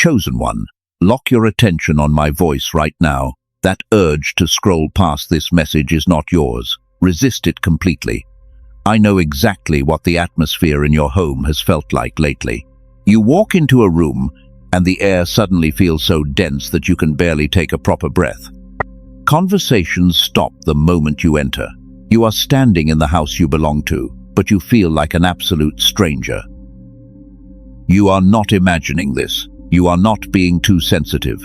Chosen one, lock your attention on my voice right now. That urge to scroll past this message is not yours. Resist it completely. I know exactly what the atmosphere in your home has felt like lately. You walk into a room, and the air suddenly feels so dense that you can barely take a proper breath. Conversations stop the moment you enter. You are standing in the house you belong to, but you feel like an absolute stranger. You are not imagining this. You are not being too sensitive.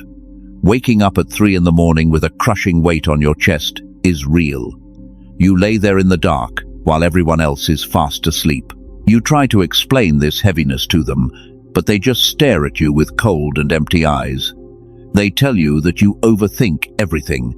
Waking up at 3 in the morning with a crushing weight on your chest is real. You lay there in the dark while everyone else is fast asleep. You try to explain this heaviness to them, but they just stare at you with cold and empty eyes. They tell you that you overthink everything.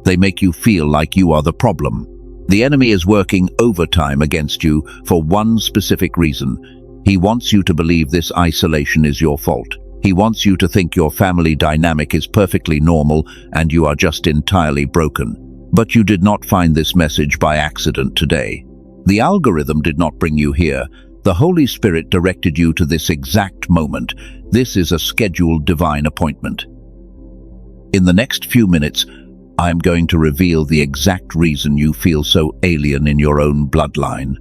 They make you feel like you are the problem. The enemy is working overtime against you for one specific reason. He wants you to believe this isolation is your fault. He wants you to think your family dynamic is perfectly normal and you are just entirely broken. But you did not find this message by accident today. The algorithm did not bring you here. The Holy Spirit directed you to this exact moment. This is a scheduled divine appointment. In the next few minutes, I am going to reveal the exact reason you feel so alien in your own bloodline.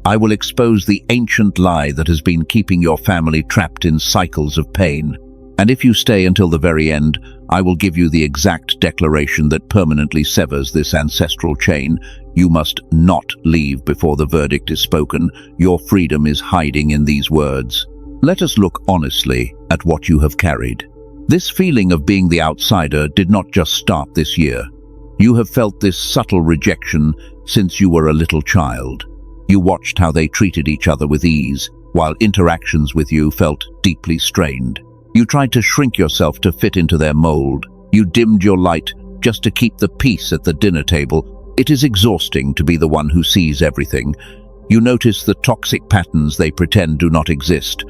I will expose the ancient lie that has been keeping your family trapped in cycles of pain. And if you stay until the very end, I will give you the exact declaration that permanently severs this ancestral chain. You must not leave before the verdict is spoken. Your freedom is hiding in these words. Let us look honestly at what you have carried. This feeling of being the outsider did not just start this year. You have felt this subtle rejection since you were a little child. You watched how they treated each other with ease, while interactions with you felt deeply strained. You tried to shrink yourself to fit into their mold. You dimmed your light just to keep the peace at the dinner table. It is exhausting to be the one who sees everything. You notice the toxic patterns they pretend do not exist.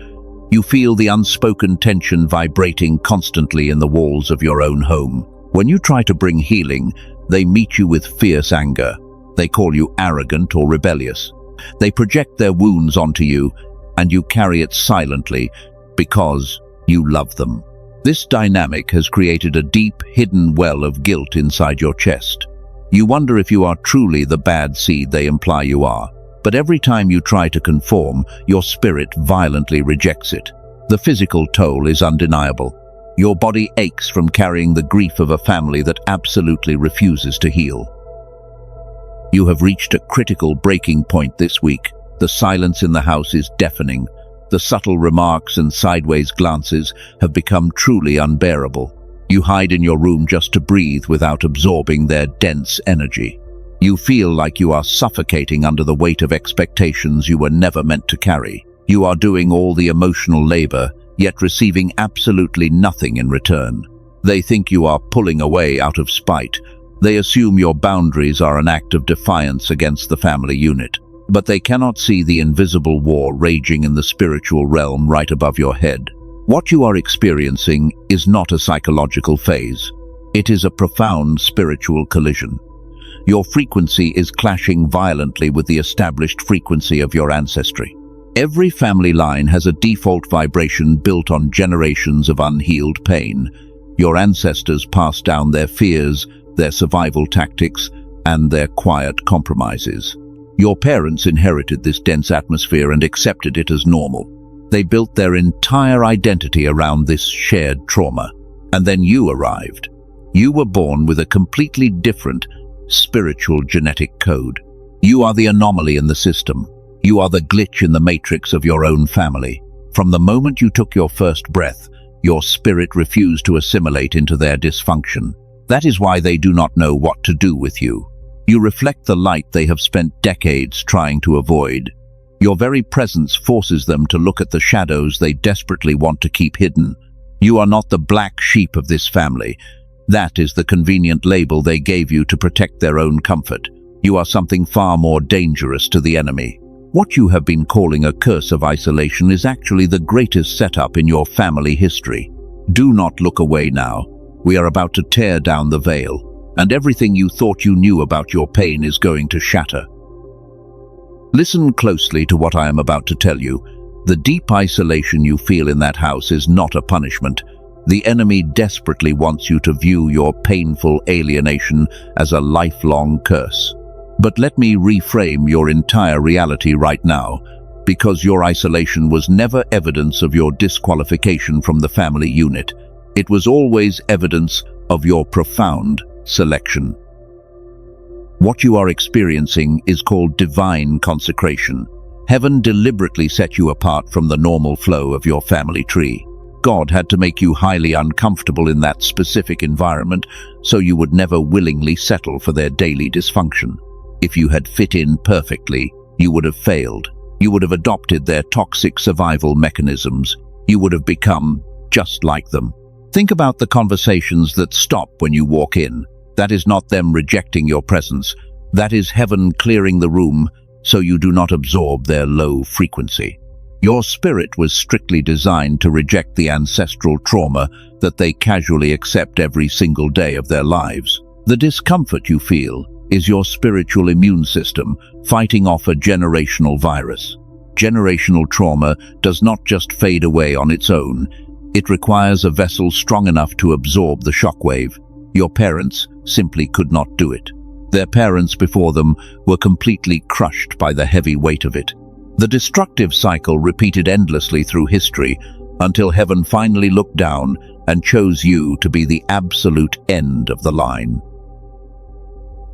You feel the unspoken tension vibrating constantly in the walls of your own home. When you try to bring healing, they meet you with fierce anger. They call you arrogant or rebellious. They project their wounds onto you, and you carry it silently because you love them. This dynamic has created a deep, hidden well of guilt inside your chest. You wonder if you are truly the bad seed they imply you are. But every time you try to conform, your spirit violently rejects it. The physical toll is undeniable. Your body aches from carrying the grief of a family that absolutely refuses to heal. You have reached a critical breaking point this week. The silence in the house is deafening. The subtle remarks and sideways glances have become truly unbearable. You hide in your room just to breathe without absorbing their dense energy. You feel like you are suffocating under the weight of expectations you were never meant to carry. You are doing all the emotional labor, yet receiving absolutely nothing in return. They think you are pulling away out of spite. They assume your boundaries are an act of defiance against the family unit. But they cannot see the invisible war raging in the spiritual realm right above your head. What you are experiencing is not a psychological phase. It is a profound spiritual collision. Your frequency is clashing violently with the established frequency of your ancestry. Every family line has a default vibration built on generations of unhealed pain. Your ancestors passed down their fears, their survival tactics, and their quiet compromises. Your parents inherited this dense atmosphere and accepted it as normal. They built their entire identity around this shared trauma. And then you arrived. You were born with a completely different spiritual genetic code. You are the anomaly in the system. You are the glitch in the matrix of your own family. From the moment you took your first breath, your spirit refused to assimilate into their dysfunction. That is why they do not know what to do with you. You reflect the light they have spent decades trying to avoid. Your very presence forces them to look at the shadows they desperately want to keep hidden. You are not the black sheep of this family. That is the convenient label they gave you to protect their own comfort. You are something far more dangerous to the enemy. What you have been calling a curse of isolation is actually the greatest setup in your family history. Do not look away now. We are about to tear down the veil, and everything you thought you knew about your pain is going to shatter. Listen closely to what I am about to tell you. The deep isolation you feel in that house is not a punishment. The enemy desperately wants you to view your painful alienation as a lifelong curse. But let me reframe your entire reality right now, because your isolation was never evidence of your disqualification from the family unit. It was always evidence of your profound selection. What you are experiencing is called divine consecration. Heaven deliberately set you apart from the normal flow of your family tree. God had to make you highly uncomfortable in that specific environment so you would never willingly settle for their daily dysfunction. If you had fit in perfectly, you would have failed. You would have adopted their toxic survival mechanisms. You would have become just like them. Think about the conversations that stop when you walk in. That is not them rejecting your presence. That is heaven clearing the room so you do not absorb their low frequency. Your spirit was strictly designed to reject the ancestral trauma that they casually accept every single day of their lives. The discomfort you feel is your spiritual immune system fighting off a generational virus. Generational trauma does not just fade away on its own. It requires a vessel strong enough to absorb the shockwave. Your parents simply could not do it. Their parents before them were completely crushed by the heavy weight of it. The destructive cycle repeated endlessly through history until heaven finally looked down and chose you to be the absolute end of the line.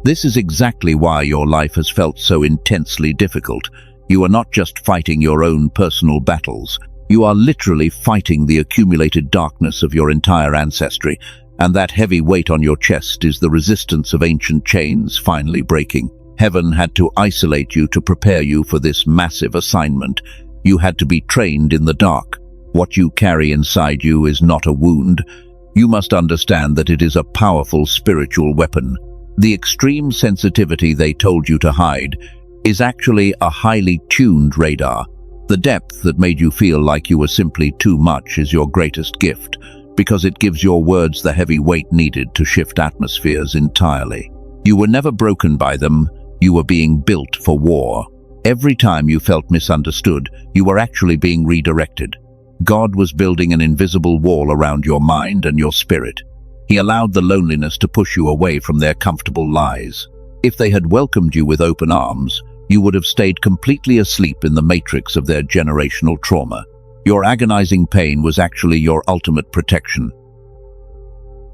This is exactly why your life has felt so intensely difficult. You are not just fighting your own personal battles. You are literally fighting the accumulated darkness of your entire ancestry, and that heavy weight on your chest is the resistance of ancient chains finally breaking. Heaven had to isolate you to prepare you for this massive assignment. You had to be trained in the dark. What you carry inside you is not a wound. You must understand that it is a powerful spiritual weapon. The extreme sensitivity they told you to hide is actually a highly tuned radar. The depth that made you feel like you were simply too much is your greatest gift, because it gives your words the heavy weight needed to shift atmospheres entirely. You were never broken by them. You were being built for war. Every time you felt misunderstood, you were actually being redirected. God was building an invisible wall around your mind and your spirit. He allowed the loneliness to push you away from their comfortable lies. If they had welcomed you with open arms, you would have stayed completely asleep in the matrix of their generational trauma. Your agonizing pain was actually your ultimate protection.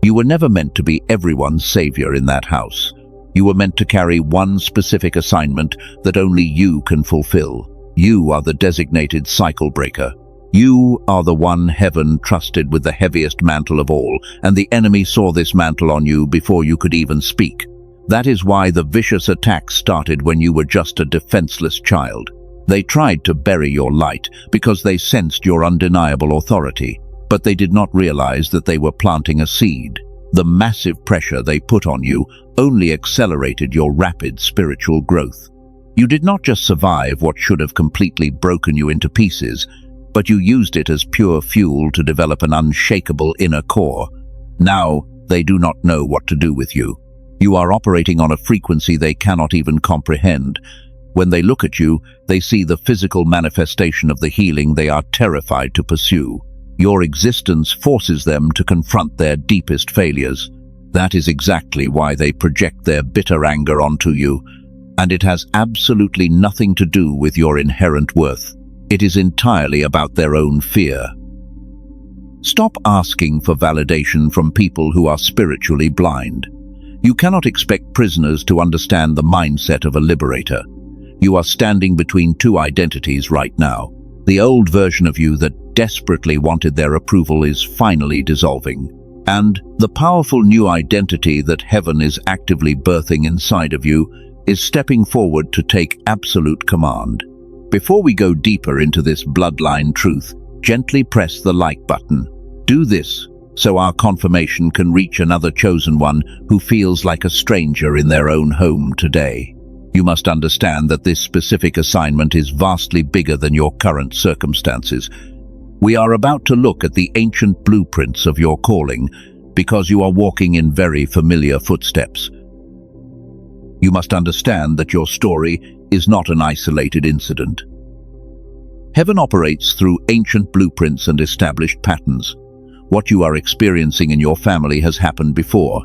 You were never meant to be everyone's savior in that house. You were meant to carry one specific assignment that only you can fulfill. You are the designated cycle breaker. You are the one heaven trusted with the heaviest mantle of all, and the enemy saw this mantle on you before you could even speak. That is why the vicious attacks started when you were just a defenseless child. They tried to bury your light because they sensed your undeniable authority, but they did not realize that they were planting a seed. The massive pressure they put on you only accelerated your rapid spiritual growth. You did not just survive what should have completely broken you into pieces, but you used it as pure fuel to develop an unshakable inner core. Now, they do not know what to do with you. You are operating on a frequency they cannot even comprehend. When they look at you, they see the physical manifestation of the healing they are terrified to pursue. Your existence forces them to confront their deepest failures. That is exactly why they project their bitter anger onto you, and it has absolutely nothing to do with your inherent worth. It is entirely about their own fear. Stop asking for validation from people who are spiritually blind. You cannot expect prisoners to understand the mindset of a liberator. You are standing between two identities right now. The old version of you that desperately wanted their approval is finally dissolving, and the powerful new identity that heaven is actively birthing inside of you is stepping forward to take absolute command. Before we go deeper into this bloodline truth, gently press the like button. Do this so our confirmation can reach another chosen one who feels like a stranger in their own home today. You must understand that this specific assignment is vastly bigger than your current circumstances. We are about to look at the ancient blueprints of your calling because you are walking in very familiar footsteps. You must understand that your story is not an isolated incident. Heaven operates through ancient blueprints and established patterns. what you are experiencing in your family has happened before.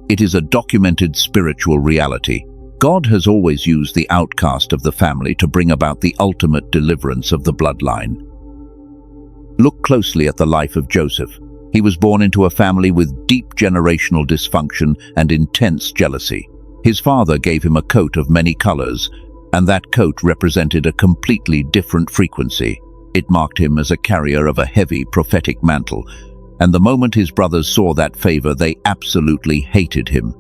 It is a documented spiritual reality. God has always used the outcast of the family to bring about the ultimate deliverance of the bloodline. Look closely at the life of Joseph. He was born into a family with deep generational dysfunction and intense jealousy. His father gave him a coat of many colors, and that coat represented a completely different frequency. It marked him as a carrier of a heavy prophetic mantle, and the moment his brothers saw that favor, they absolutely hated him.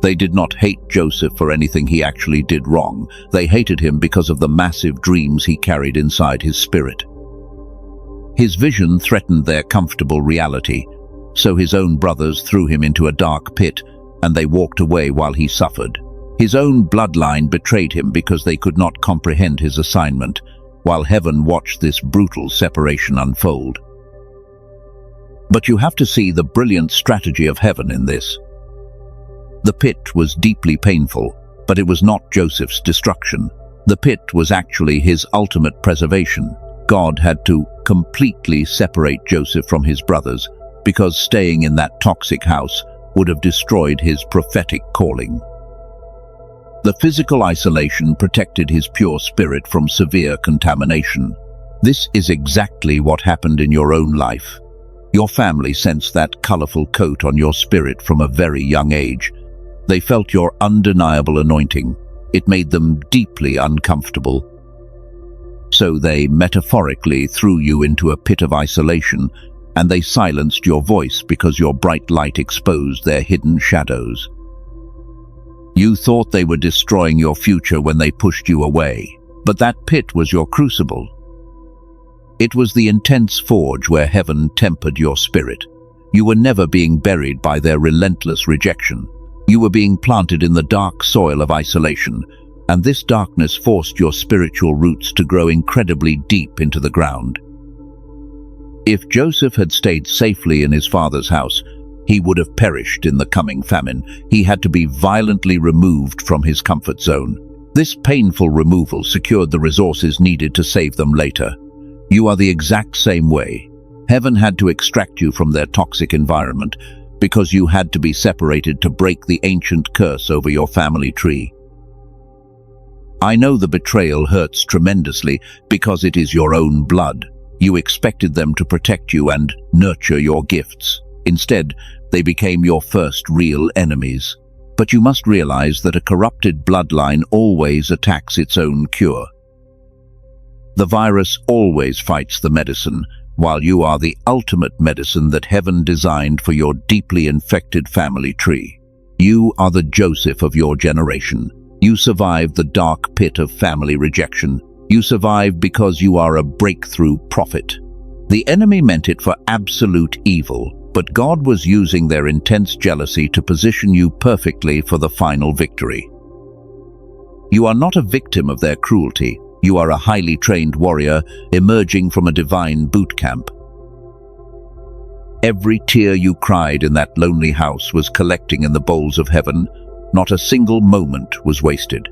They did not hate Joseph for anything he actually did wrong. They hated him because of the massive dreams he carried inside his spirit. His vision threatened their comfortable reality, so his own brothers threw him into a dark pit, and they walked away while he suffered. His own bloodline betrayed him because they could not comprehend his assignment, while heaven watched this brutal separation unfold. But you have to see the brilliant strategy of heaven in this. The pit was deeply painful, but it was not Joseph's destruction. The pit was actually his ultimate preservation. God had to completely separate Joseph from his brothers, because staying in that toxic house would have destroyed his prophetic calling. The physical isolation protected his pure spirit from severe contamination. This is exactly what happened in your own life. Your family sensed that colorful coat on your spirit from a very young age. They felt your undeniable anointing. It made them deeply uncomfortable. So they metaphorically threw you into a pit of isolation, and they silenced your voice because your bright light exposed their hidden shadows. You thought they were destroying your future when they pushed you away, but that pit was your crucible. It was the intense forge where heaven tempered your spirit. You were never being buried by their relentless rejection. You were being planted in the dark soil of isolation, and this darkness forced your spiritual roots to grow incredibly deep into the ground. If Joseph had stayed safely in his father's house, he would have perished in the coming famine. He had to be violently removed from his comfort zone. This painful removal secured the resources needed to save them later. You are the exact same way. Heaven had to extract you from their toxic environment because you had to be separated to break the ancient curse over your family tree. I know the betrayal hurts tremendously because it is your own blood. You expected them to protect you and nurture your gifts. Instead, they became your first real enemies. But you must realize that a corrupted bloodline always attacks its own cure. The virus always fights the medicine, while you are the ultimate medicine that heaven designed for your deeply infected family tree. You are the Joseph of your generation. You survived the dark pit of family rejection. You survived because you are a breakthrough prophet. The enemy meant it for absolute evil, but God was using their intense jealousy to position you perfectly for the final victory. You are not a victim of their cruelty. You are a highly trained warrior emerging from a divine boot camp. Every tear you cried in that lonely house was collecting in the bowls of heaven. Not a single moment was wasted.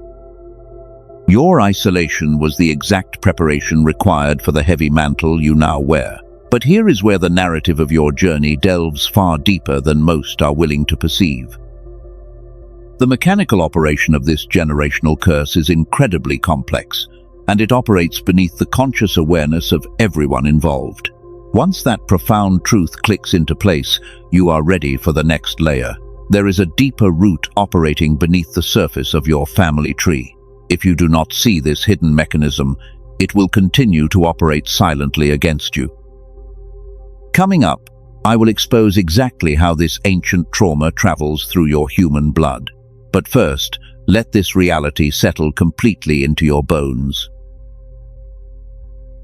Your isolation was the exact preparation required for the heavy mantle you now wear. But here is where the narrative of your journey delves far deeper than most are willing to perceive. The mechanical operation of this generational curse is incredibly complex, and it operates beneath the conscious awareness of everyone involved. Once that profound truth clicks into place, you are ready for the next layer. There is a deeper root operating beneath the surface of your family tree. If you do not see this hidden mechanism, it will continue to operate silently against you. Coming up, I will expose exactly how this ancient trauma travels through your human blood. But first, let this reality settle completely into your bones.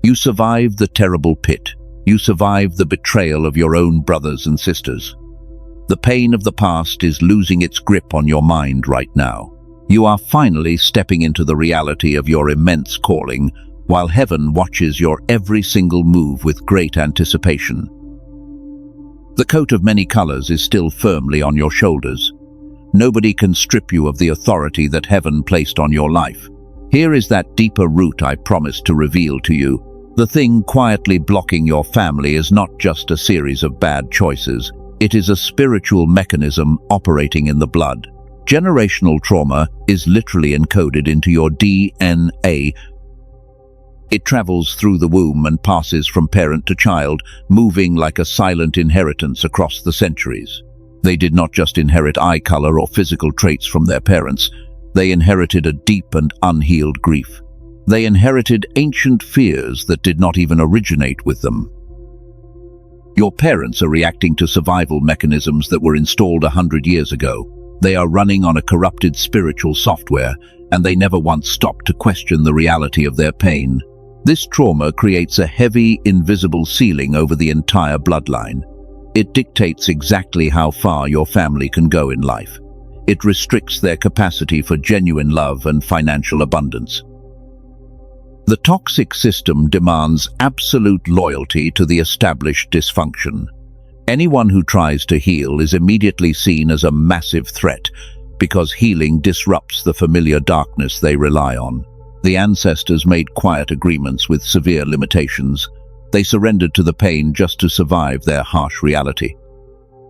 You survived the terrible pit. You survived the betrayal of your own brothers and sisters. The pain of the past is losing its grip on your mind right now. You are finally stepping into the reality of your immense calling, while heaven watches your every single move with great anticipation. The coat of many colors is still firmly on your shoulders. Nobody can strip you of the authority that heaven placed on your life. Here is that deeper root I promised to reveal to you. The thing quietly blocking your family is not just a series of bad choices. It is a spiritual mechanism operating in the blood. Generational trauma is literally encoded into your DNA. It travels through the womb and passes from parent to child, moving like a silent inheritance across the centuries. They did not just inherit eye color or physical traits from their parents. They inherited a deep and unhealed grief. They inherited ancient fears that did not even originate with them. Your parents are reacting to survival mechanisms that were installed 100 years ago. They are running on a corrupted spiritual software, and they never once stopped to question the reality of their pain. This trauma creates a heavy, invisible ceiling over the entire bloodline. It dictates exactly how far your family can go in life. It restricts their capacity for genuine love and financial abundance. The toxic system demands absolute loyalty to the established dysfunction. Anyone who tries to heal is immediately seen as a massive threat because healing disrupts the familiar darkness they rely on. The ancestors made quiet agreements with severe limitations. They surrendered to the pain just to survive their harsh reality.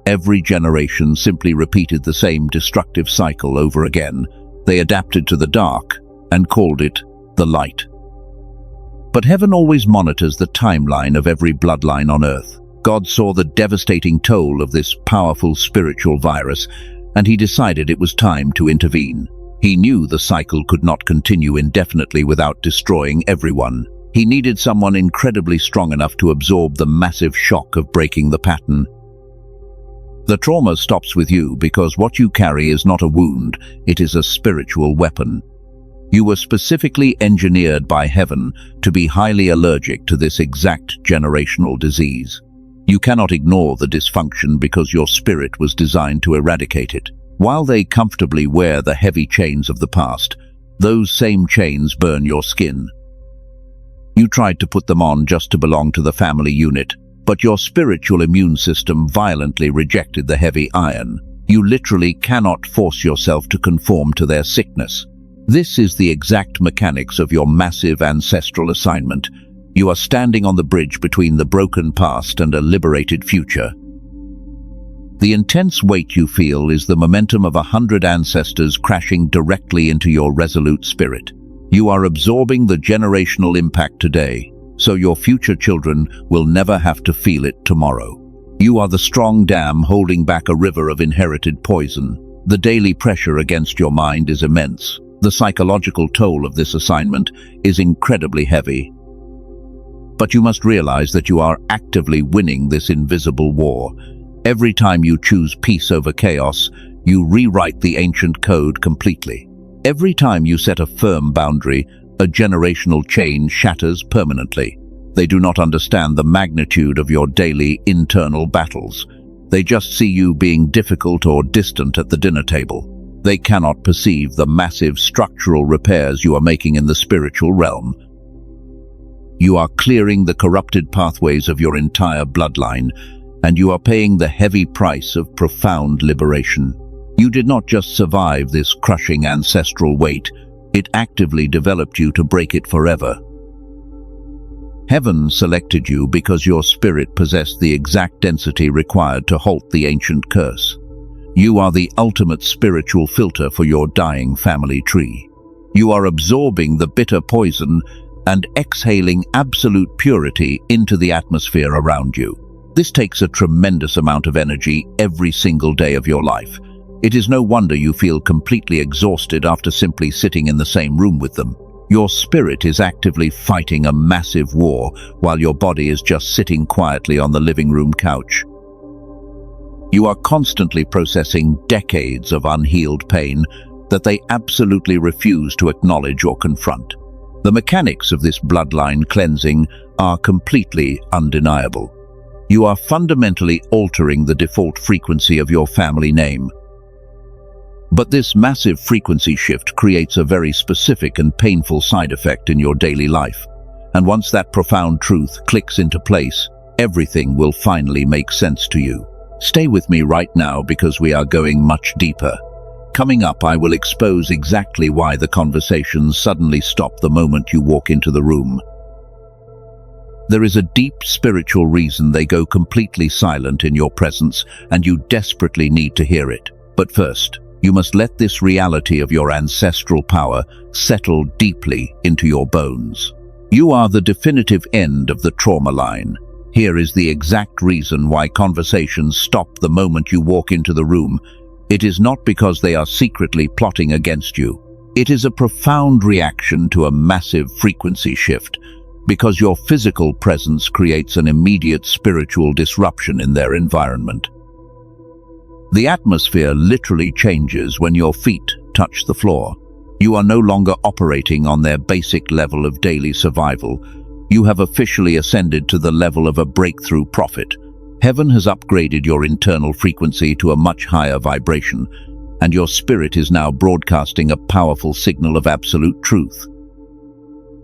Every generation simply repeated the same destructive cycle over again. They adapted to the dark and called it the light. But heaven always monitors the timeline of every bloodline on earth. God saw the devastating toll of this powerful spiritual virus, and he decided it was time to intervene. He knew the cycle could not continue indefinitely without destroying everyone. He needed someone incredibly strong enough to absorb the massive shock of breaking the pattern. The trauma stops with you because what you carry is not a wound, it is a spiritual weapon. You were specifically engineered by heaven to be highly allergic to this exact generational disease. You cannot ignore the dysfunction because your spirit was designed to eradicate it. While they comfortably wear the heavy chains of the past, those same chains burn your skin. You tried to put them on just to belong to the family unit, but your spiritual immune system violently rejected the heavy iron. You literally cannot force yourself to conform to their sickness. This is the exact mechanics of your massive ancestral assignment. You are standing on the bridge between the broken past and a liberated future. The intense weight you feel is the momentum of 100 ancestors crashing directly into your resolute spirit. You are absorbing the generational impact today, so your future children will never have to feel it tomorrow. You are the strong dam holding back a river of inherited poison. The daily pressure against your mind is immense. The psychological toll of this assignment is incredibly heavy. But you must realize that you are actively winning this invisible war. Every time you choose peace over chaos, you rewrite the ancient code completely. Every time you set a firm boundary, a generational chain shatters permanently. They do not understand the magnitude of your daily internal battles. They just see you being difficult or distant at the dinner table. They cannot perceive the massive structural repairs you are making in the spiritual realm. You are clearing the corrupted pathways of your entire bloodline, and you are paying the heavy price of profound liberation. You did not just survive this crushing ancestral weight, it actively developed you to break it forever. Heaven selected you because your spirit possessed the exact density required to halt the ancient curse. You are the ultimate spiritual filter for your dying family tree. You are absorbing the bitter poison and exhaling absolute purity into the atmosphere around you. This takes a tremendous amount of energy every single day of your life. It is no wonder you feel completely exhausted after simply sitting in the same room with them. Your spirit is actively fighting a massive war while your body is just sitting quietly on the living room couch. You are constantly processing decades of unhealed pain that they absolutely refuse to acknowledge or confront. The mechanics of this bloodline cleansing are completely undeniable. You are fundamentally altering the default frequency of your family name. But this massive frequency shift creates a very specific and painful side effect in your daily life. And once that profound truth clicks into place, everything will finally make sense to you. Stay with me right now because we are going much deeper. Coming up, I will expose exactly why the conversations suddenly stop the moment you walk into the room. There is a deep spiritual reason they go completely silent in your presence, and you desperately need to hear it. But first, you must let this reality of your ancestral power settle deeply into your bones. You are the definitive end of the trauma line. Here is the exact reason why conversations stop the moment you walk into the room. It is not because they are secretly plotting against you. It is a profound reaction to a massive frequency shift, because your physical presence creates an immediate spiritual disruption in their environment. The atmosphere literally changes when your feet touch the floor. You are no longer operating on their basic level of daily survival. You have officially ascended to the level of a breakthrough prophet. Heaven has upgraded your internal frequency to a much higher vibration, and your spirit is now broadcasting a powerful signal of absolute truth.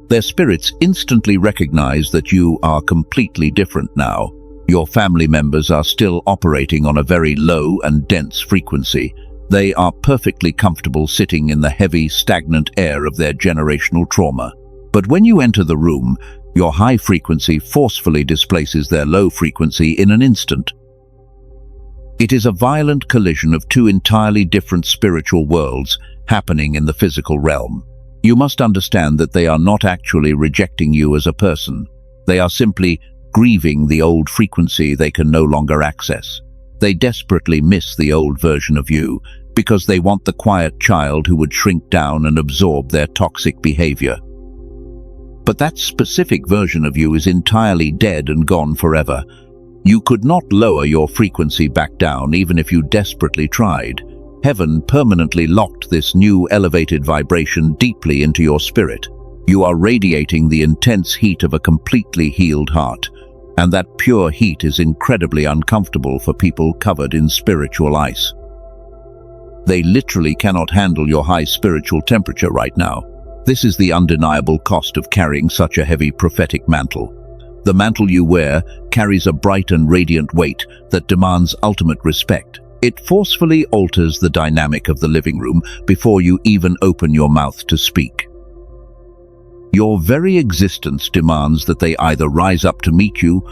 Their spirits instantly recognize that you are completely different now. Your family members are still operating on a very low and dense frequency. They are perfectly comfortable sitting in the heavy, stagnant air of their generational trauma. But when you enter the room, your high frequency forcefully displaces their low frequency in an instant. It is a violent collision of two entirely different spiritual worlds happening in the physical realm. You must understand that they are not actually rejecting you as a person. They are simply grieving the old frequency they can no longer access. They desperately miss the old version of you because they want the quiet child who would shrink down and absorb their toxic behavior. But that specific version of you is entirely dead and gone forever. You could not lower your frequency back down even if you desperately tried. Heaven permanently locked this new elevated vibration deeply into your spirit. You are radiating the intense heat of a completely healed heart, and that pure heat is incredibly uncomfortable for people covered in spiritual ice. They literally cannot handle your high spiritual temperature right now. This is the undeniable cost of carrying such a heavy prophetic mantle. The mantle you wear carries a bright and radiant weight that demands ultimate respect. It forcefully alters the dynamic of the living room before you even open your mouth to speak. Your very existence demands that they either rise up to meet you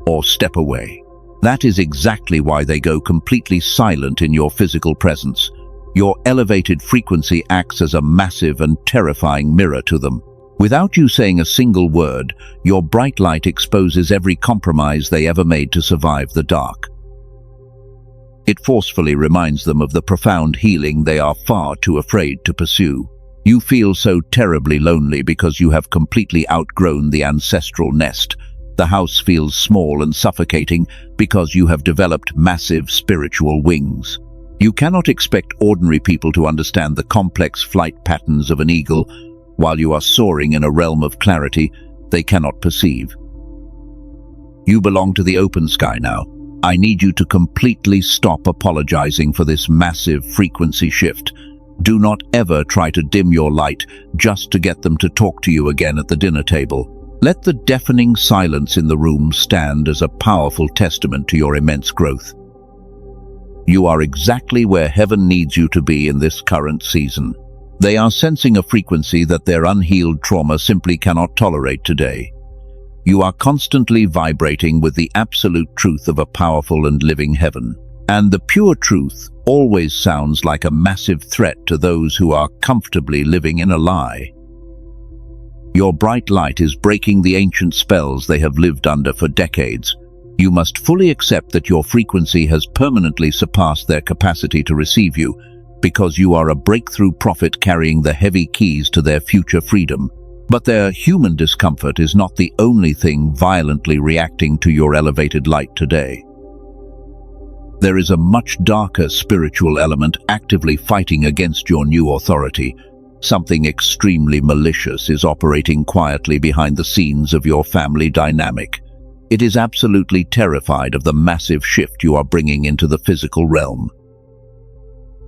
or step away. That is exactly why they go completely silent in your physical presence. Your elevated frequency acts as a massive and terrifying mirror to them. Without you saying a single word, your bright light exposes every compromise they ever made to survive the dark. It forcefully reminds them of the profound healing they are far too afraid to pursue. You feel so terribly lonely because you have completely outgrown the ancestral nest. The house feels small and suffocating because you have developed massive spiritual wings. You cannot expect ordinary people to understand the complex flight patterns of an eagle while you are soaring in a realm of clarity they cannot perceive. You belong to the open sky now. I need you to completely stop apologizing for this massive frequency shift. Do not ever try to dim your light just to get them to talk to you again at the dinner table. Let the deafening silence in the room stand as a powerful testament to your immense growth. You are exactly where heaven needs you to be in this current season. They are sensing a frequency that their unhealed trauma simply cannot tolerate today. You are constantly vibrating with the absolute truth of a powerful and living heaven. And the pure truth always sounds like a massive threat to those who are comfortably living in a lie. Your bright light is breaking the ancient spells they have lived under for decades. You must fully accept that your frequency has permanently surpassed their capacity to receive you, because you are a breakthrough prophet carrying the heavy keys to their future freedom. But their human discomfort is not the only thing violently reacting to your elevated light today. There is a much darker spiritual element actively fighting against your new authority. Something extremely malicious is operating quietly behind the scenes of your family dynamic. It is absolutely terrified of the massive shift you are bringing into the physical realm.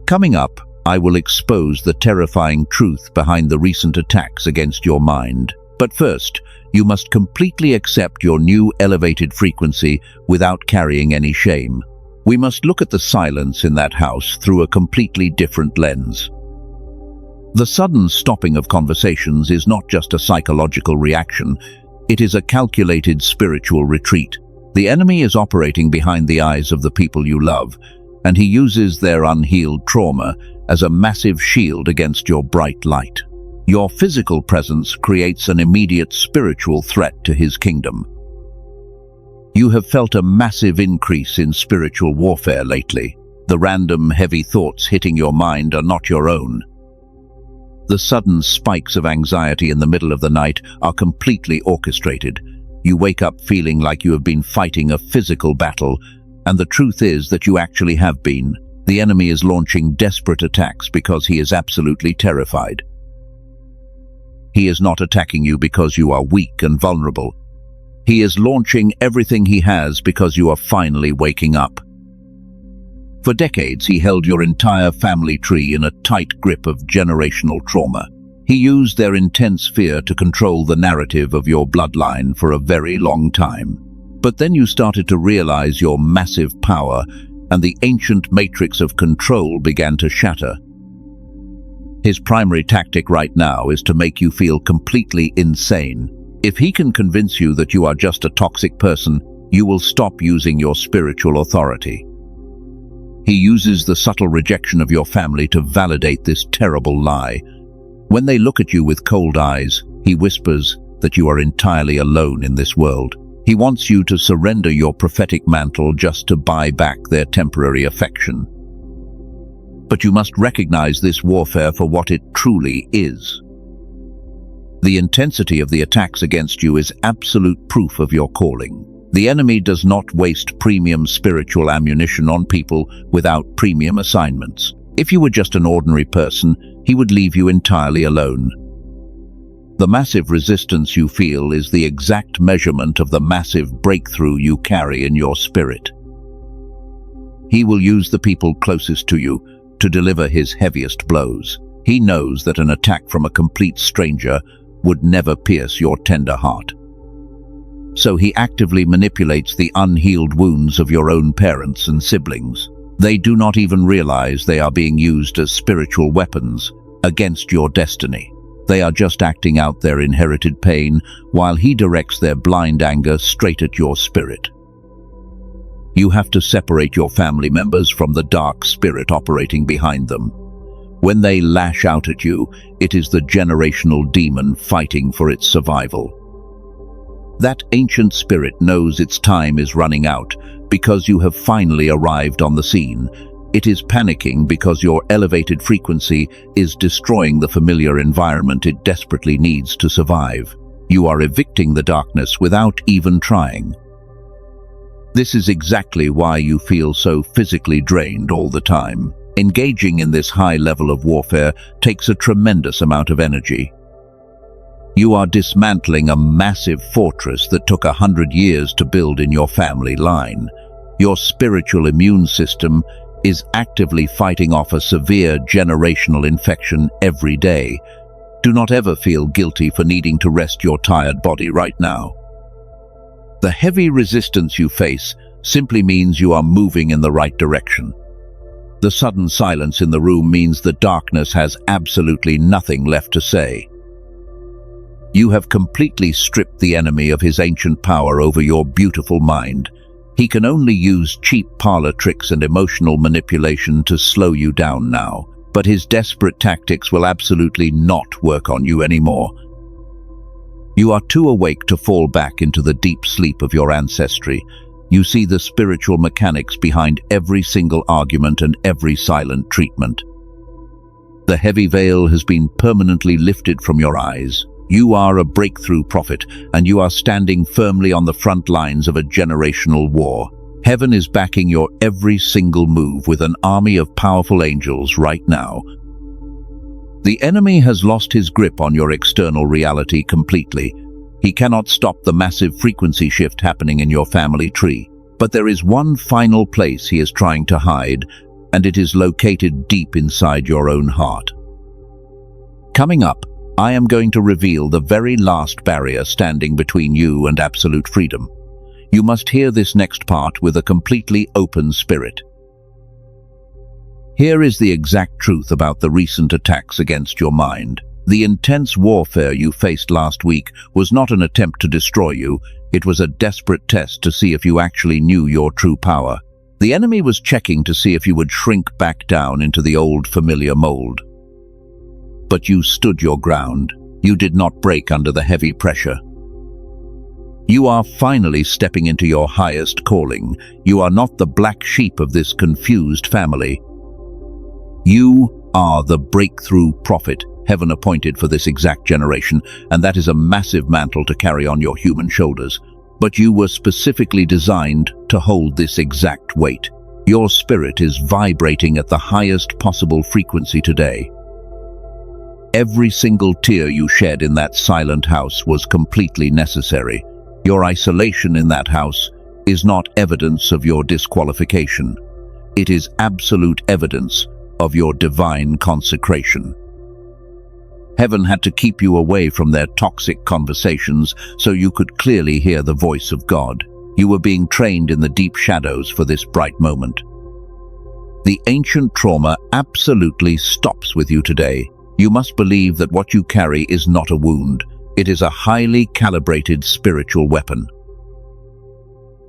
Coming up, I will expose the terrifying truth behind the recent attacks against your mind. But first, you must completely accept your new elevated frequency without carrying any shame. We must look at the silence in that house through a completely different lens. The sudden stopping of conversations is not just a psychological reaction, It is a calculated spiritual retreat. The enemy is operating behind the eyes of the people you love, and he uses their unhealed trauma as a massive shield against your bright light. Your physical presence creates an immediate spiritual threat to his kingdom. You have felt a massive increase in spiritual warfare lately. The random, heavy thoughts hitting your mind are not your own. The sudden spikes of anxiety in the middle of the night are completely orchestrated. You wake up feeling like you have been fighting a physical battle, and the truth is that you actually have been. The enemy is launching desperate attacks because he is absolutely terrified. He is not attacking you because you are weak and vulnerable. He is launching everything he has because you are finally waking up. For decades, he held your entire family tree in a tight grip of generational trauma. He used their intense fear to control the narrative of your bloodline for a very long time. But then you started to realize your massive power, and the ancient matrix of control began to shatter. His primary tactic right now is to make you feel completely insane. If he can convince you that you are just a toxic person, you will stop using your spiritual authority. He uses the subtle rejection of your family to validate this terrible lie. When they look at you with cold eyes, he whispers that you are entirely alone in this world. He wants you to surrender your prophetic mantle just to buy back their temporary affection. But you must recognize this warfare for what it truly is. The intensity of the attacks against you is absolute proof of your calling. The enemy does not waste premium spiritual ammunition on people without premium assignments. If you were just an ordinary person, he would leave you entirely alone. The massive resistance you feel is the exact measurement of the massive breakthrough you carry in your spirit. He will use the people closest to you to deliver his heaviest blows. He knows that an attack from a complete stranger would never pierce your tender heart. So he actively manipulates the unhealed wounds of your own parents and siblings. They do not even realize they are being used as spiritual weapons against your destiny. They are just acting out their inherited pain while he directs their blind anger straight at your spirit. You have to separate your family members from the dark spirit operating behind them. When they lash out at you, it is the generational demon fighting for its survival. That ancient spirit knows its time is running out because you have finally arrived on the scene. It is panicking because your elevated frequency is destroying the familiar environment it desperately needs to survive. You are evicting the darkness without even trying. This is exactly why you feel so physically drained all the time. Engaging in this high level of warfare takes a tremendous amount of energy. You are dismantling a massive fortress that took 100 years to build in your family line. Your spiritual immune system is actively fighting off a severe generational infection every day. Do not ever feel guilty for needing to rest your tired body right now. The heavy resistance you face simply means you are moving in the right direction. The sudden silence in the room means the darkness has absolutely nothing left to say. You have completely stripped the enemy of his ancient power over your beautiful mind. He can only use cheap parlor tricks and emotional manipulation to slow you down now, but his desperate tactics will absolutely not work on you anymore. You are too awake to fall back into the deep sleep of your ancestry. You see the spiritual mechanics behind every single argument and every silent treatment. The heavy veil has been permanently lifted from your eyes. You are a breakthrough prophet, and you are standing firmly on the front lines of a generational war. Heaven is backing your every single move with an army of powerful angels right now. The enemy has lost his grip on your external reality completely. He cannot stop the massive frequency shift happening in your family tree. But there is one final place he is trying to hide, and it is located deep inside your own heart. Coming up, I am going to reveal the very last barrier standing between you and absolute freedom. You must hear this next part with a completely open spirit. Here is the exact truth about the recent attacks against your mind. The intense warfare you faced last week was not an attempt to destroy you, it was a desperate test to see if you actually knew your true power. The enemy was checking to see if you would shrink back down into the old familiar mold. But you stood your ground. You did not break under the heavy pressure. You are finally stepping into your highest calling. You are not the black sheep of this confused family. You are the breakthrough prophet, heaven appointed for this exact generation, and that is a massive mantle to carry on your human shoulders. But you were specifically designed to hold this exact weight. Your spirit is vibrating at the highest possible frequency today. Every single tear you shed in that silent house was completely necessary. Your isolation in that house is not evidence of your disqualification. It is absolute evidence of your divine consecration. Heaven had to keep you away from their toxic conversations so you could clearly hear the voice of God. You were being trained in the deep shadows for this bright moment. The ancient trauma absolutely stops with you today. You must believe that what you carry is not a wound. It is a highly calibrated spiritual weapon.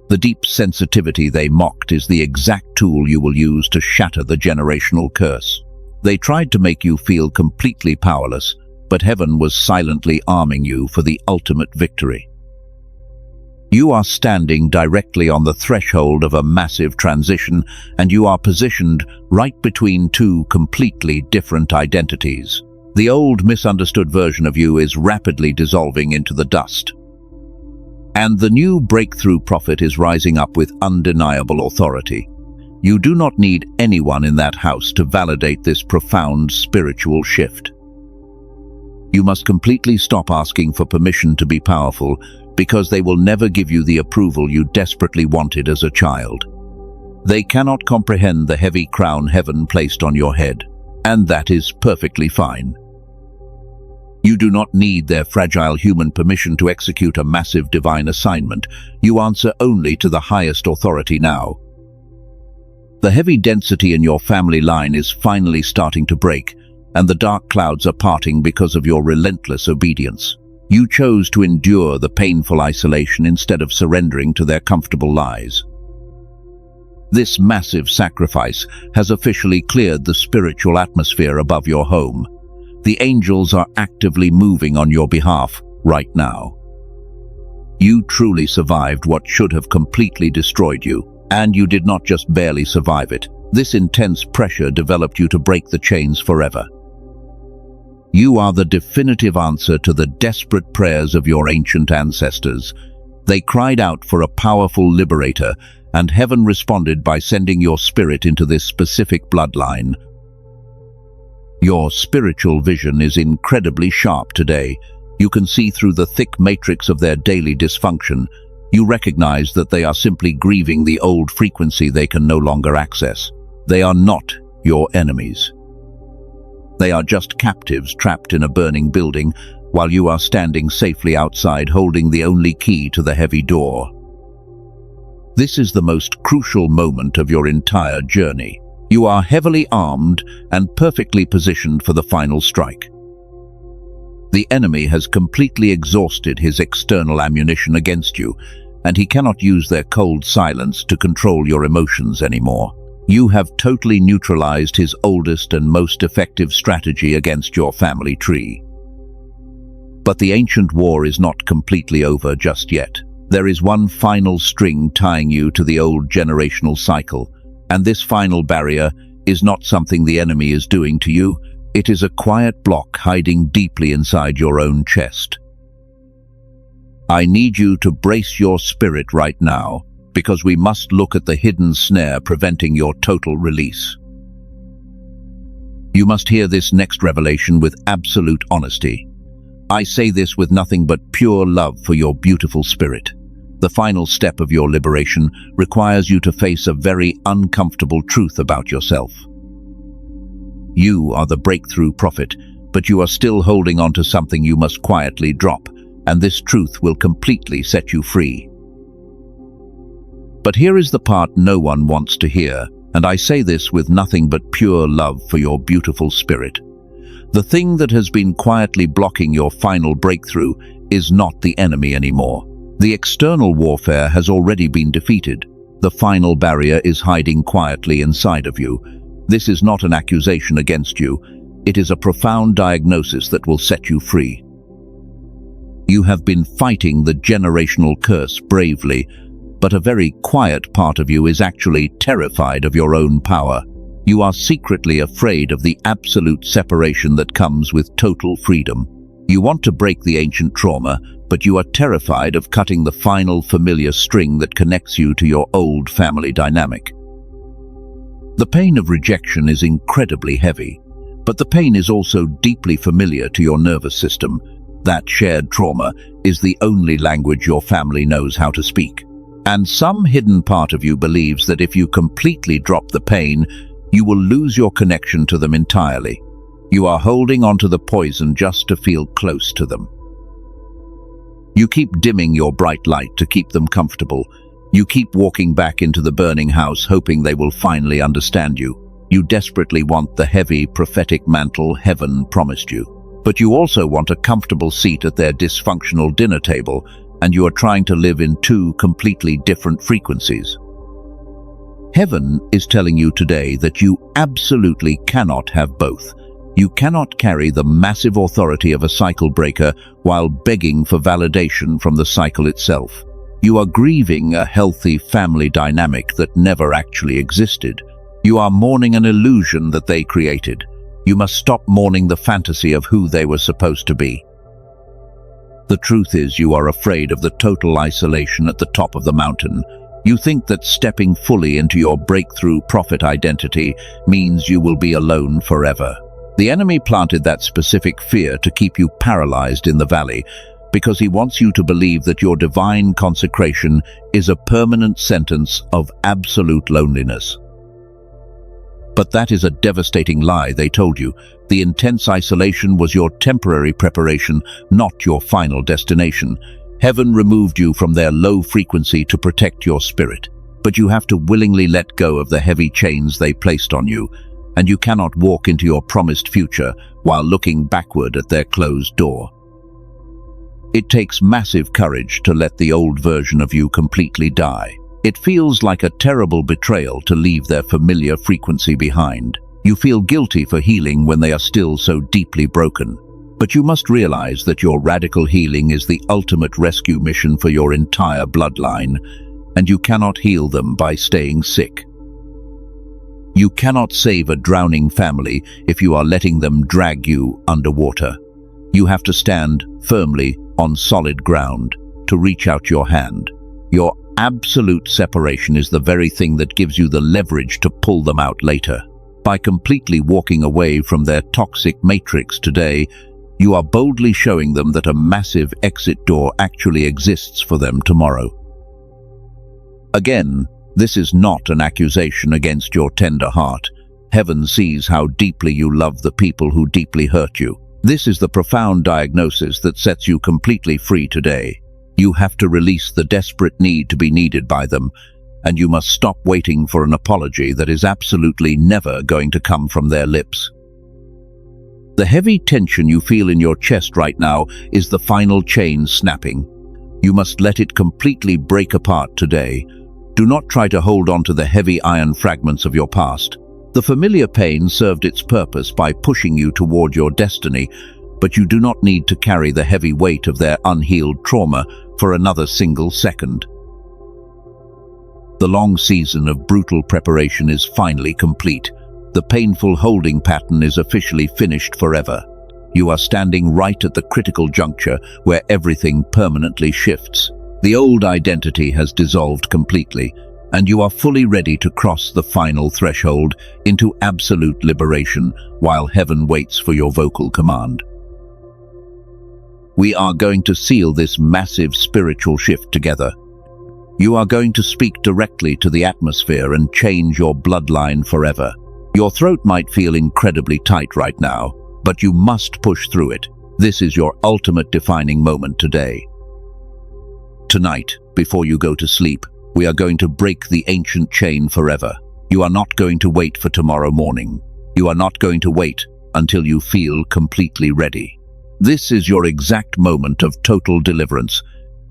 The deep sensitivity they mocked is the exact tool you will use to shatter the generational curse. They tried to make you feel completely powerless, but heaven was silently arming you for the ultimate victory. You are standing directly on the threshold of a massive transition, and you are positioned right between two completely different identities. The old misunderstood version of you is rapidly dissolving into the dust. And the new breakthrough prophet is rising up with undeniable authority. You do not need anyone in that house to validate this profound spiritual shift. You must completely stop asking for permission to be powerful, because they will never give you the approval you desperately wanted as a child. They cannot comprehend the heavy crown heaven placed on your head, and that is perfectly fine. You do not need their fragile human permission to execute a massive divine assignment. You answer only to the highest authority now. The heavy density in your family line is finally starting to break, and the dark clouds are parting because of your relentless obedience. You chose to endure the painful isolation instead of surrendering to their comfortable lies. This massive sacrifice has officially cleared the spiritual atmosphere above your home. The angels are actively moving on your behalf right now. You truly survived what should have completely destroyed you, and you did not just barely survive it. This intense pressure developed you to break the chains forever. You are the definitive answer to the desperate prayers of your ancient ancestors. They cried out for a powerful liberator, and heaven responded by sending your spirit into this specific bloodline. Your spiritual vision is incredibly sharp today. You can see through the thick matrix of their daily dysfunction. You recognize that they are simply grieving the old frequency they can no longer access. They are not your enemies. They are just captives trapped in a burning building, while you are standing safely outside holding the only key to the heavy door. This is the most crucial moment of your entire journey. You are heavily armed and perfectly positioned for the final strike. The enemy has completely exhausted his external ammunition against you, and he cannot use their cold silence to control your emotions anymore. You have totally neutralized his oldest and most effective strategy against your family tree. But the ancient war is not completely over just yet. There is one final string tying you to the old generational cycle, and this final barrier is not something the enemy is doing to you. It is a quiet block hiding deeply inside your own chest. I need you to brace your spirit right now, because we must look at the hidden snare preventing your total release. You must hear this next revelation with absolute honesty. I say this with nothing but pure love for your beautiful spirit. The final step of your liberation requires you to face a very uncomfortable truth about yourself. You are the breakthrough prophet, but you are still holding on to something you must quietly drop, and this truth will completely set you free. But here is the part no one wants to hear, and I say this with nothing but pure love for your beautiful spirit. The thing that has been quietly blocking your final breakthrough is not the enemy anymore. The external warfare has already been defeated. The final barrier is hiding quietly inside of you. This is not an accusation against you. It is a profound diagnosis that will set you free. You have been fighting the generational curse bravely, but a very quiet part of you is actually terrified of your own power. You are secretly afraid of the absolute separation that comes with total freedom. You want to break the ancient trauma, but you are terrified of cutting the final familiar string that connects you to your old family dynamic. The pain of rejection is incredibly heavy, but the pain is also deeply familiar to your nervous system. That shared trauma is the only language your family knows how to speak. And some hidden part of you believes that if you completely drop the pain, you will lose your connection to them entirely. You are holding onto the poison just to feel close to them. You keep dimming your bright light to keep them comfortable. You keep walking back into the burning house, hoping they will finally understand you. You desperately want the heavy, prophetic mantle heaven promised you. But you also want a comfortable seat at their dysfunctional dinner table, and you are trying to live in two completely different frequencies. Heaven is telling you today that you absolutely cannot have both. You cannot carry the massive authority of a cycle breaker while begging for validation from the cycle itself. You are grieving a healthy family dynamic that never actually existed. You are mourning an illusion that they created. You must stop mourning the fantasy of who they were supposed to be. The truth is, you are afraid of the total isolation at the top of the mountain. You think that stepping fully into your breakthrough prophet identity means you will be alone forever. The enemy planted that specific fear to keep you paralyzed in the valley, because he wants you to believe that your divine consecration is a permanent sentence of absolute loneliness. But that is a devastating lie they told you. The intense isolation was your temporary preparation, not your final destination. Heaven removed you from their low frequency to protect your spirit. But you have to willingly let go of the heavy chains they placed on you, and you cannot walk into your promised future while looking backward at their closed door. It takes massive courage to let the old version of you completely die. It feels like a terrible betrayal to leave their familiar frequency behind. You feel guilty for healing when they are still so deeply broken. But you must realize that your radical healing is the ultimate rescue mission for your entire bloodline, and you cannot heal them by staying sick. You cannot save a drowning family if you are letting them drag you underwater. You have to stand firmly on solid ground to reach out your hand. Your absolute separation is the very thing that gives you the leverage to pull them out later. By completely walking away from their toxic matrix today, you are boldly showing them that a massive exit door actually exists for them tomorrow. Again, this is not an accusation against your tender heart. Heaven sees how deeply you love the people who deeply hurt you. This is the profound diagnosis that sets you completely free today. You have to release the desperate need to be needed by them, and you must stop waiting for an apology that is absolutely never going to come from their lips. The heavy tension you feel in your chest right now is the final chain snapping. You must let it completely break apart today. Do not try to hold on to the heavy iron fragments of your past. The familiar pain served its purpose by pushing you toward your destiny, but you do not need to carry the heavy weight of their unhealed trauma for another single second. The long season of brutal preparation is finally complete. The painful holding pattern is officially finished forever. You are standing right at the critical juncture where everything permanently shifts. The old identity has dissolved completely, and you are fully ready to cross the final threshold into absolute liberation while heaven waits for your vocal command. We are going to seal this massive spiritual shift together. You are going to speak directly to the atmosphere and change your bloodline forever. Your throat might feel incredibly tight right now, but you must push through it. This is your ultimate defining moment today. Tonight, before you go to sleep, we are going to break the ancient chain forever. You are not going to wait for tomorrow morning. You are not going to wait until you feel completely ready. This is your exact moment of total deliverance,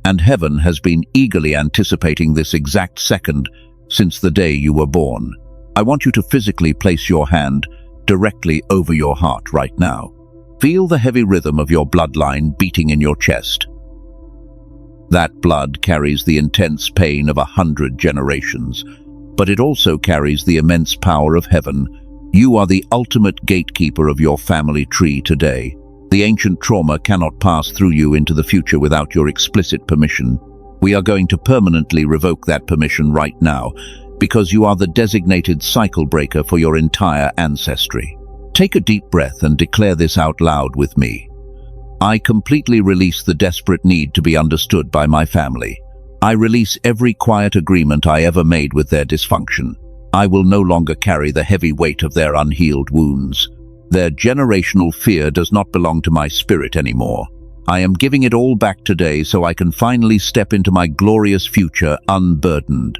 and heaven has been eagerly anticipating this exact second since the day you were born. I want you to physically place your hand directly over your heart right now. Feel the heavy rhythm of your bloodline beating in your chest. That blood carries the intense pain of 100 generations, but it also carries the immense power of heaven. You are the ultimate gatekeeper of your family tree today. The ancient trauma cannot pass through you into the future without your explicit permission. We are going to permanently revoke that permission right now, because you are the designated cycle breaker for your entire ancestry. Take a deep breath and declare this out loud with me. I completely release the desperate need to be understood by my family. I release every quiet agreement I ever made with their dysfunction. I will no longer carry the heavy weight of their unhealed wounds. Their generational fear does not belong to my spirit anymore. I am giving it all back today so I can finally step into my glorious future unburdened.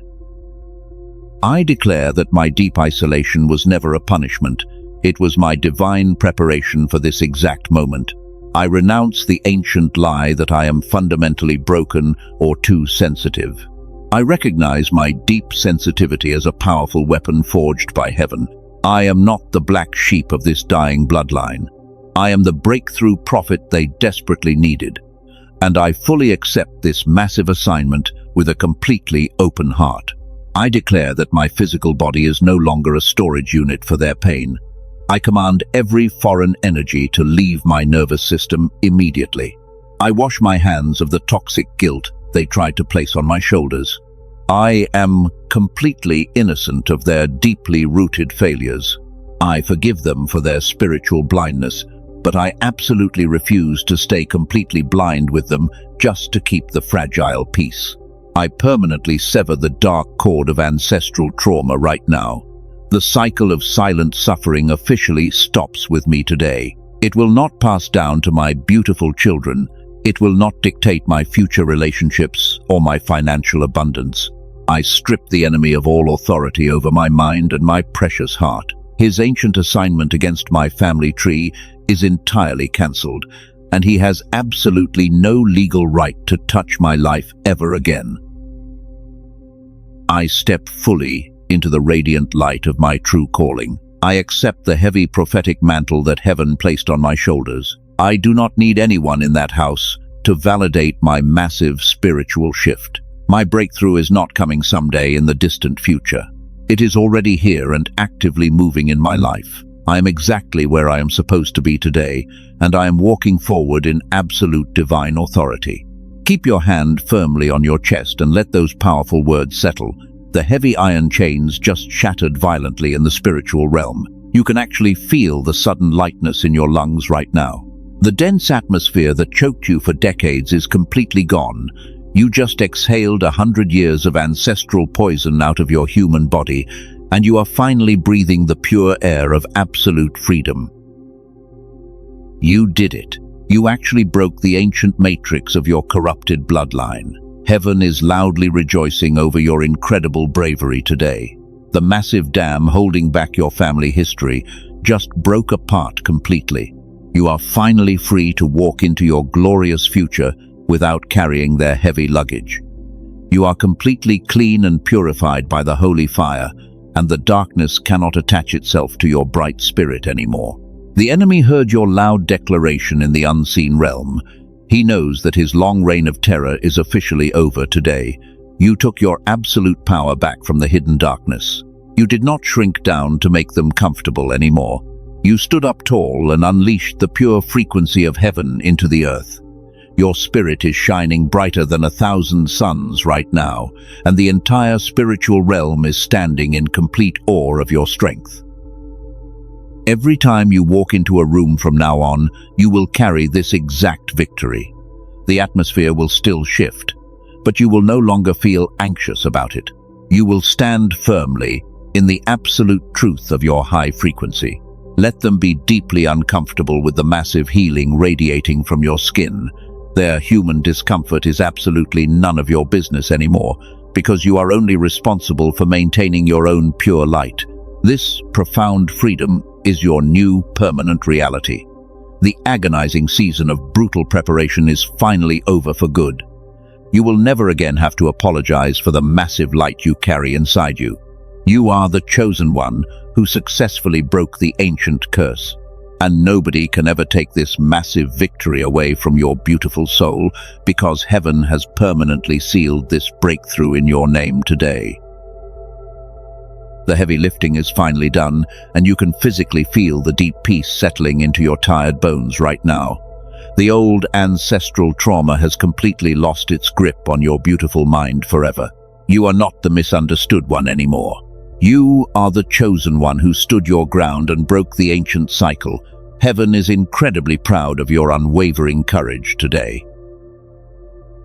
I declare that my deep isolation was never a punishment. It was my divine preparation for this exact moment. I renounce the ancient lie that I am fundamentally broken or too sensitive. I recognize my deep sensitivity as a powerful weapon forged by heaven. I am not the black sheep of this dying bloodline. I am the breakthrough prophet they desperately needed. And I fully accept this massive assignment with a completely open heart. I declare that my physical body is no longer a storage unit for their pain. I command every foreign energy to leave my nervous system immediately. I wash my hands of the toxic guilt they tried to place on my shoulders. I am completely innocent of their deeply rooted failures. I forgive them for their spiritual blindness, but I absolutely refuse to stay completely blind with them just to keep the fragile peace. I permanently sever the dark cord of ancestral trauma right now. The cycle of silent suffering officially stops with me today. It will not pass down to my beautiful children. It will not dictate my future relationships or my financial abundance. I strip the enemy of all authority over my mind and my precious heart. His ancient assignment against my family tree is entirely cancelled, and he has absolutely no legal right to touch my life ever again. I step fully into the radiant light of my true calling. I accept the heavy prophetic mantle that heaven placed on my shoulders. I do not need anyone in that house to validate my massive spiritual shift. My breakthrough is not coming someday in the distant future. It is already here and actively moving in my life. I am exactly where I am supposed to be today, and I am walking forward in absolute divine authority. Keep your hand firmly on your chest and let those powerful words settle. The heavy iron chains just shattered violently in the spiritual realm. You can actually feel the sudden lightness in your lungs right now. The dense atmosphere that choked you for decades is completely gone. You just exhaled 100 years of ancestral poison out of your human body, and you are finally breathing the pure air of absolute freedom. You did it. You actually broke the ancient matrix of your corrupted bloodline. Heaven is loudly rejoicing over your incredible bravery today. The massive dam holding back your family history just broke apart completely. You are finally free to walk into your glorious future without carrying their heavy luggage. You are completely clean and purified by the holy fire, and the darkness cannot attach itself to your bright spirit anymore. The enemy heard your loud declaration in the unseen realm. He knows that his long reign of terror is officially over today. You took your absolute power back from the hidden darkness. You did not shrink down to make them comfortable anymore. You stood up tall and unleashed the pure frequency of heaven into the earth. Your spirit is shining brighter than 1,000 suns right now, and the entire spiritual realm is standing in complete awe of your strength. Every time you walk into a room from now on, you will carry this exact victory. The atmosphere will still shift, but you will no longer feel anxious about it. You will stand firmly in the absolute truth of your high frequency. Let them be deeply uncomfortable with the massive healing radiating from your skin. Their human discomfort is absolutely none of your business anymore, because you are only responsible for maintaining your own pure light. This profound freedom is your new permanent reality. The agonizing season of brutal preparation is finally over for good. You will never again have to apologize for the massive light you carry inside you. You are the chosen one who successfully broke the ancient curse. And nobody can ever take this massive victory away from your beautiful soul, because heaven has permanently sealed this breakthrough in your name today. The heavy lifting is finally done, and you can physically feel the deep peace settling into your tired bones right now. The old ancestral trauma has completely lost its grip on your beautiful mind forever. You are not the misunderstood one anymore. You are the chosen one who stood your ground and broke the ancient cycle. Heaven is incredibly proud of your unwavering courage today.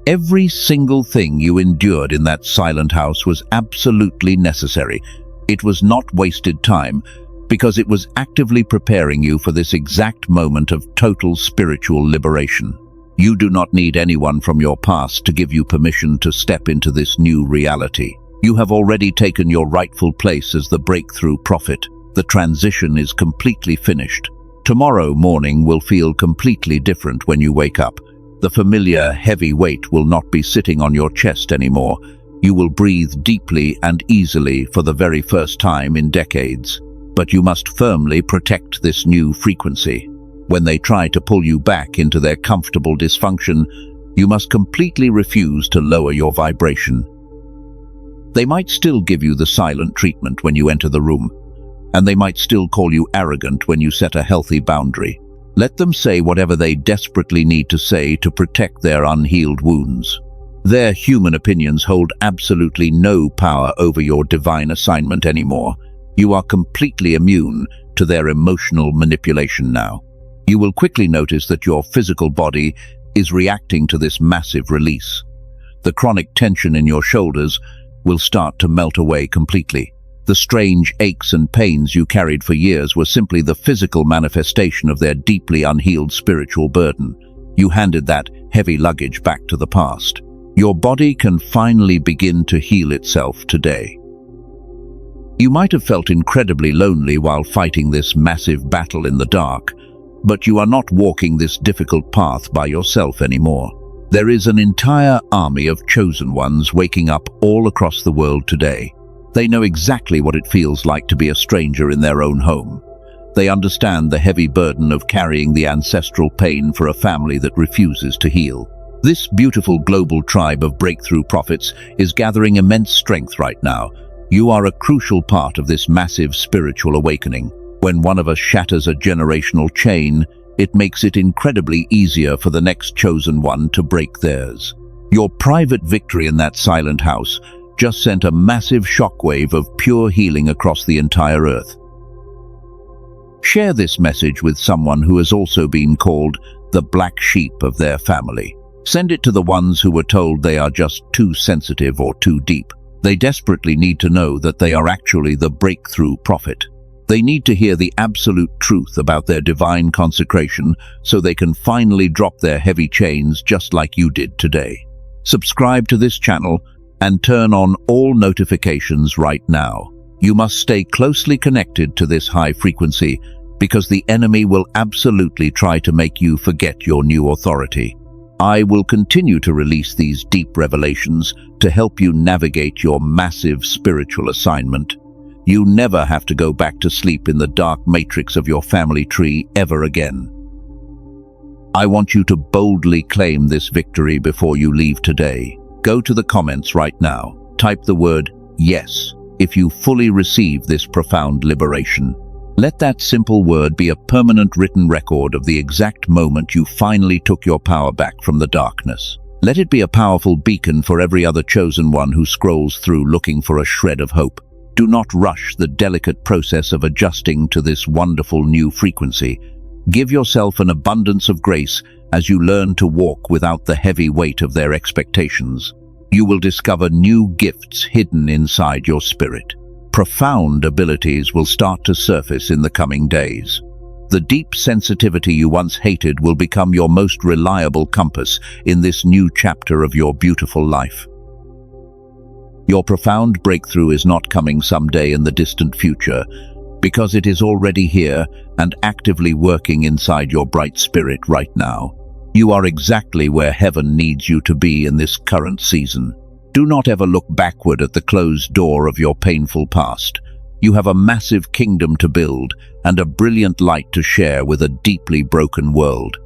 Every single thing you endured in that silent house was absolutely necessary. It was not wasted time, because it was actively preparing you for this exact moment of total spiritual liberation. You do not need anyone from your past to give you permission to step into this new reality. You have already taken your rightful place as the breakthrough prophet. The transition is completely finished. Tomorrow morning will feel completely different when you wake up. The familiar heavy weight will not be sitting on your chest anymore. You will breathe deeply and easily for the very first time in decades. But you must firmly protect this new frequency. When they try to pull you back into their comfortable dysfunction, you must completely refuse to lower your vibration. They might still give you the silent treatment when you enter the room, and they might still call you arrogant when you set a healthy boundary. Let them say whatever they desperately need to say to protect their unhealed wounds. Their human opinions hold absolutely no power over your divine assignment anymore. You are completely immune to their emotional manipulation now. You will quickly notice that your physical body is reacting to this massive release. The chronic tension in your shoulders will start to melt away completely. The strange aches and pains you carried for years were simply the physical manifestation of their deeply unhealed spiritual burden. You handed that heavy luggage back to the past. Your body can finally begin to heal itself today. You might have felt incredibly lonely while fighting this massive battle in the dark, but you are not walking this difficult path by yourself anymore. There is an entire army of chosen ones waking up all across the world today. They know exactly what it feels like to be a stranger in their own home. They understand the heavy burden of carrying the ancestral pain for a family that refuses to heal. This beautiful global tribe of breakthrough prophets is gathering immense strength right now. You are a crucial part of this massive spiritual awakening. When one of us shatters a generational chain, it makes it incredibly easier for the next chosen one to break theirs. Your private victory in that silent house just sent a massive shockwave of pure healing across the entire earth. Share this message with someone who has also been called the black sheep of their family. Send it to the ones who were told they are just too sensitive or too deep. They desperately need to know that they are actually the breakthrough prophet. They need to hear the absolute truth about their divine consecration so they can finally drop their heavy chains just like you did today. Subscribe to this channel and turn on all notifications right now. You must stay closely connected to this high frequency because the enemy will absolutely try to make you forget your new authority. I will continue to release these deep revelations to help you navigate your massive spiritual assignment. You never have to go back to sleep in the dark matrix of your family tree ever again. I want you to boldly claim this victory before you leave today. Go to the comments right now. Type the word yes if you fully receive this profound liberation. Let that simple word be a permanent written record of the exact moment you finally took your power back from the darkness. Let it be a powerful beacon for every other chosen one who scrolls through looking for a shred of hope. Do not rush the delicate process of adjusting to this wonderful new frequency. Give yourself an abundance of grace as you learn to walk without the heavy weight of their expectations. You will discover new gifts hidden inside your spirit. Profound abilities will start to surface in the coming days. The deep sensitivity you once hated will become your most reliable compass in this new chapter of your beautiful life. Your profound breakthrough is not coming someday in the distant future. because it is already here and actively working inside your bright spirit right now. You are exactly where heaven needs you to be in this current season. Do not ever look backward at the closed door of your painful past. You have a massive kingdom to build and a brilliant light to share with a deeply broken world.